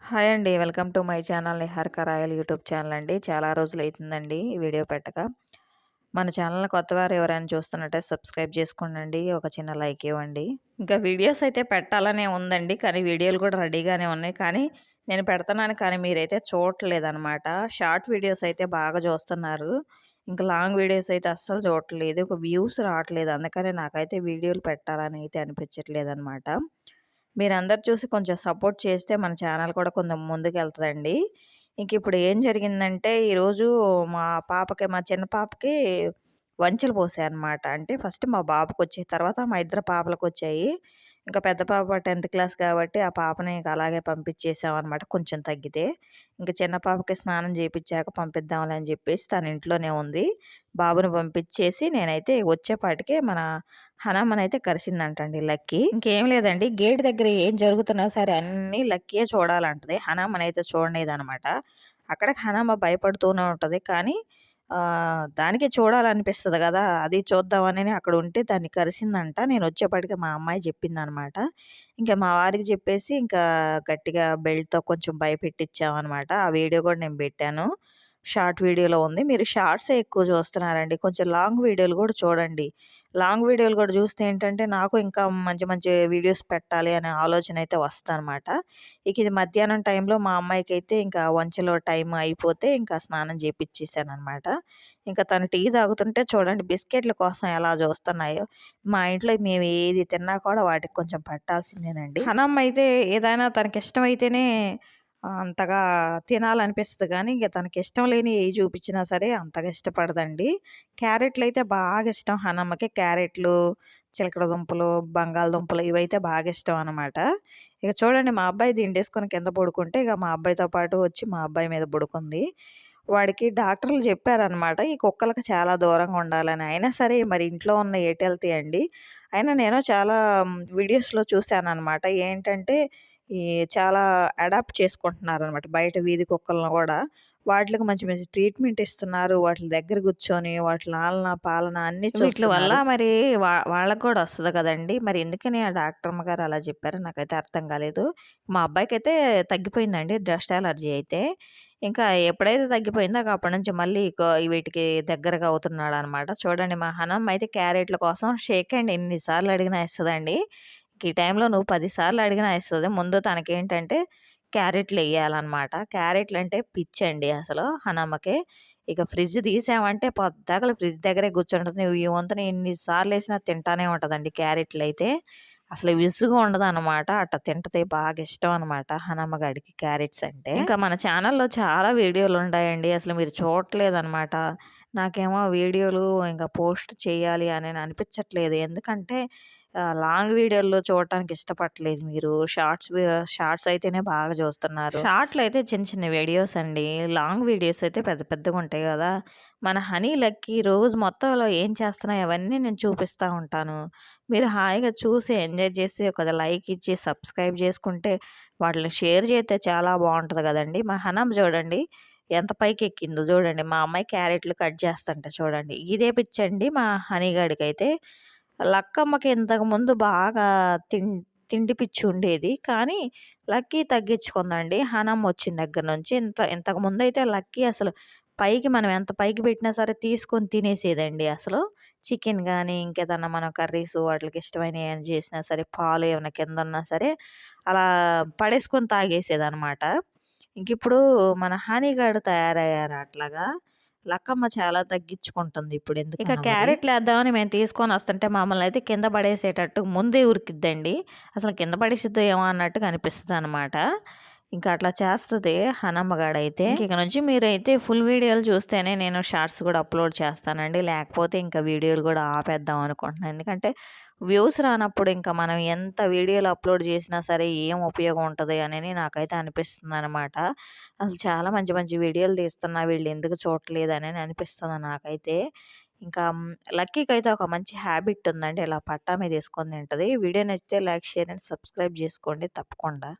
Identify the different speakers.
Speaker 1: Hi అండి. Welcome to my channel 'Niharika royal' YouTube channel అండి. చాలా రోజులైతుందండి ఈ వీడియో పెట్టక. మన ఛానల్‌ని కొత్తవారు ఎవరైనా చూస్తున్నట్టే సబ్స్క్రైబ్ చేసుకోండండి. ఒక చిన్న లైక్ ఇవ్వండి. ఇంకా వీడియోస్ అయితే పెట్టాలనే ఉందండి. కానీ వీడియోలు కూడా రెడీగానే ఉన్నాయి. కానీ నేను పెడుతున్నాను కానీ మీరైతే చూడట్లేదనమాట. షార్ట్ వీడియోస్ అయితే బాగా చూస్తున్నారు. ఇంకా లాంగ్ వీడియోస్ అయితే అస్సలు చూడట్లేదు. ఒక వ్యూస్ రావట్లేదు. అందుకనే నాకైతే వీడియోలు పెట్టాలని అయితే అనిపించట్లేదనమాట. మీరందరూ చూసి కొంచెం సపోర్ట్ చేస్తే మన ఛానల్ కూడా కొంచెం ముందుకెళ్తదండి. ఇంకిప్పుడు ఏం జరిగిందంటే, ఈరోజు మా చిన్న పాపకి వంచలు పోసాయన్నమాట. అంటే ఫస్ట్ మా బాబుకొచ్చాయి. తర్వాత మా ఇద్దరు పాపలకొచ్చాయి. ఇంకా పెద్ద పాప 10థ్ క్లాస్ కాబట్టి, ఆ పాపని ఇంక అలాగే పంపించేసామనమాట కొంచెం తగ్గితే. ఇంక చిన్న పాపకి స్నానం చేపిచ్చాక పంపిద్దాంలే అని చెప్పేసి తను ఇంట్లోనే ఉంది. బాబుని పంపించేసి నేనైతే వచ్చేపాటికే మన హనమ్మనైతే కరిసిందంటండి లక్కీ. ఇంకేం లేదండి గేట్ దగ్గర ఏం జరుగుతున్నా సరే అన్నీ లక్కీయే చూడాలంటది. హనమ్మనైతే చూడనీదనమాట. అక్కడికి హనమ్మ భయపడుతూనే ఉంటది. కానీ దానికి చూడాలనిపిస్తది గదా! అది చూద్దామని అక్కడ ఉంటే దాన్ని కరిసిందంట. నేనొచ్చేపాటికి మా అమ్మాయి చెప్పిందనమాట. ఇంక మా వారికి చెప్పేసి ఇంకా గట్టిగా బెల్ట్‌తో కొంచెం భయపెట్టిచ్చామనమాట. ఆ వీడియో గూడా నేను బెట్టాను. షార్ట్ వీడియోలో ఉంది. మీరు షార్ట్సే ఎక్కువ చూస్తున్నారండి. కొంచెం లాంగ్ వీడియోలు గూడా చూడండి. లాంగ్ వీడియోలు గూడా జూస్తే ఏంటంటే, నాకు ఇంకా మంచి మంచి వీడియోస్ పెట్టాలి అనే ఆలోచన అయితే వస్తదనమాట. ఇక ఇది మధ్యాహ్నం టైంలో మా అమ్మాయికైతే ఇంకా వంచలో టైం అయిపోతే ఇంకా స్నానం జేపిచ్చేసాననమాట. ఇంకా తను టీ తాగుతుంటే చూడండి బిస్కెట్‌ల కోసం ఎలా జూస్తున్నాయో. మా ఇంట్లో మేము ఏది తిన్నా కూడా వాటికి కొంచెం పెట్టాల్సిందేనండి. హనమ్మయితే ఏదైనా తనకిష్టమైతేనే అంతగా తినాలనిపిస్తది గానీ, ఇంక తనకిష్టం లేనియి ఏయి చూపిచ్చినా సరే అంతగా ఇష్టపడదండి. క్యారెట్‌లయితే బాగా ఇష్టం హనమ్మకి. క్యారెట్లు, చిలకడ దుంపలు, బంగాళదుంపలు ఇవైతే బాగా ఇష్టం అనమాట. ఇక చూడండి మా అబ్బాయి దిండేసుకొని కింద పడుకుంటే, ఇక మా అబ్బాయితో పాటు వచ్చి మా అబ్బాయి మీద పడుకుంది. వాడికి డాక్టర్లు చెప్పారనమాట. ఈ కుక్కలకి చాలా దూరంగా ఉండాలని. అయినా సరే మరి ఇంట్లో ఉన్న ఎటెళ్తాయండి. అయినా నేను చాలా వీడియోస్‌లో చూసాననమాట. ఏంటంటే ఈ చాలా అడాప్ట్ చేసుకుంటున్నారనమాట. బయట వీధి కుక్కలను గూడా. వాటిలకి మంచి మంచి ట్రీట్‌మెంట్ ఇస్తున్నారు. వాటిల దగ్గర కూర్చొని వాటి ఆలన, పాలన అన్నీ వీట్లి వల్ల చూస్తున్నారు. మరి వాళ్ళకి గూడా వస్తది కదండీ! మరి ఎందుకని ఆ డాక్టర్ అమ్మగారు అలా చెప్పారో నాకైతే అర్థం కాలేదు. మా అబ్బాయికైతే తగ్గిపోయిందండి డస్ట్ అలర్జీ అయితే. ఇంకా ఎప్పుడైతే తగ్గిపోయిందో అప్పటి నుంచి మళ్ళీ వీటికి దగ్గరగా అవుతున్నాడనమాట. చూడండి మా హనమ్ అయితే క్యారెట్‌ల కోసం షేక్ హ్యాండ్ ఎన్ని సార్లు అడిగినా ఇస్తదండి. ఈ టైంలో నువ్వు 10 సార్లు అడిగినా ఇస్తది. ముందు తనకేంటంటే క్యారెట్‌లెయ్యాలనమాట. క్యారెట్‌లంటే పిచ్చండి అసలు హనమ్మకి. ఇక ఫ్రిడ్జ్ తీసామంటే పొద్దాకల ఫ్రిడ్జ్ దగ్గరే కూర్చుంటది. నువ్వు ఈ వంతున ఎన్ని సార్లేసినా తింటానే ఉంటదండి క్యారెట్‌లయితే. అసలు విసుగు ఉండదనమాట. అట్ట తింటది. బాగా ఇష్టం అనమాట హనమ్మ గాడికి క్యారెట్స్ అంటే. ఇంకా మన ఛానల్‌లో చాలా వీడియోలుంటాయండి. అసలు మీరు చూడట్లేదనమాట. నాకేమో వీడియోలు ఇంకా పోస్ట్ చేయాలి అని అనిపించట్లేదు. ఎందుకంటే లాంగ్ వీడియోల్లో చూడటానికి ఇష్టపడట్లేదు మీరు. షార్ట్స్ అయితేనే బాగా చూస్తున్నారు. షార్ట్‌లో అయితే చిన్న చిన్న వీడియోస్ అండి. లాంగ్ వీడియోస్ అయితే పెద్ద పెద్దగుంటాయి గదా! మన హనీ, లక్కీ రోజు మొత్తంలో ఏం చేస్తున్నాయి అవన్నీ నేను చూపిస్తా ఉంటాను. మీరు హాయిగా చూసి ఎంజాయ్ చేసి ఒక లైక్ ఇచ్చి సబ్స్క్రైబ్ చేసుకుంటే వాటిని షేర్ చేస్తే చాలా బావుంటది గదండీ! మా హనమ్ చూడండి ఎంత పైకెక్కిందో చూడండి. మా అమ్మాయి క్యారెట్లు కట్ చేస్తంటే చూడండి. ఇదే పిచ్చండి మా హనీ గాడికైతే. లక్కమ్మకి ఇంతకుముందు బాగా తిన్ తిండి పిచ్చి ఉండేది. కానీ లక్కీ తగ్గించుకుందండి. హనమ్ వచ్చిన దగ్గర నుంచి. ఇంతకుముందయితే లక్కీ అసలు పైకి మనం ఎంత పైకి పెట్టినా సరే తీసుకొని తినేసేదండి అసలు. చికెన్ గానీ, ఇంకేదన్నా మనం కర్రీసు వాటిలకి ఇష్టమైనయి ఏమైనా చేసినా సరే, పాలు ఏమన్నా కిందున్నా సరే, అలా పడేసుకొని తాగేసేదనమాట. ఇంకిప్పుడు మన హానిగాడు తయారయ్యారు అట్లాగా. లక్కమ్మ చాలా తగ్గించుకుంటుంది ఇప్పుడు ఎందుకనో ఇక మరి. క్యారెట్‌లేద్దామని మేము తీసుకొనొస్తుంటే మమ్మల్నయితే కింద పడేసేటట్టు ముందే ఉరికిద్దండి. అసలు కింద పడేసిద్దో ఏమో అన్నట్టుగా అనిపిస్తదనమాట. ఇంకా అట్లా చేస్తది హనమ్మగాడైతే. ఇక నుంచి మీరైతే ఫుల్ వీడియోలు చూస్తేనే నేను షార్ట్స్ గూడా అప్‌లోడ్ చేస్తానండి. లేకపోతే ఇంకా వీడియోలు గూడా ఆపేద్దాం అనుకుంటున్నాను. ఎందుకంటే వ్యూస్ రానప్పుడు ఇంకా మనం ఎంత వీడియోలు అప్‌లోడ్ చేసినా సరే ఏం ఉపయోగం ఉంటది అని నాకైతే అనిపిస్తుందనమాట. అసలు చాలా మంచి మంచి వీడియోలు తీస్తున్నా వీళ్ళెందుకు చూడట్లేదని అనిపిస్తుంది నాకైతే. ఇంకా లక్కీకైతే ఒక మంచి హ్యాబిట్ ఉందండి. ఇలా పట్టా మీద ఏసుకొని తింటది. వీడియో నచ్చితే లైక్, షేర్ అండ్ సబ్స్క్రైబ్ చేసుకోండి తప్పకుండా.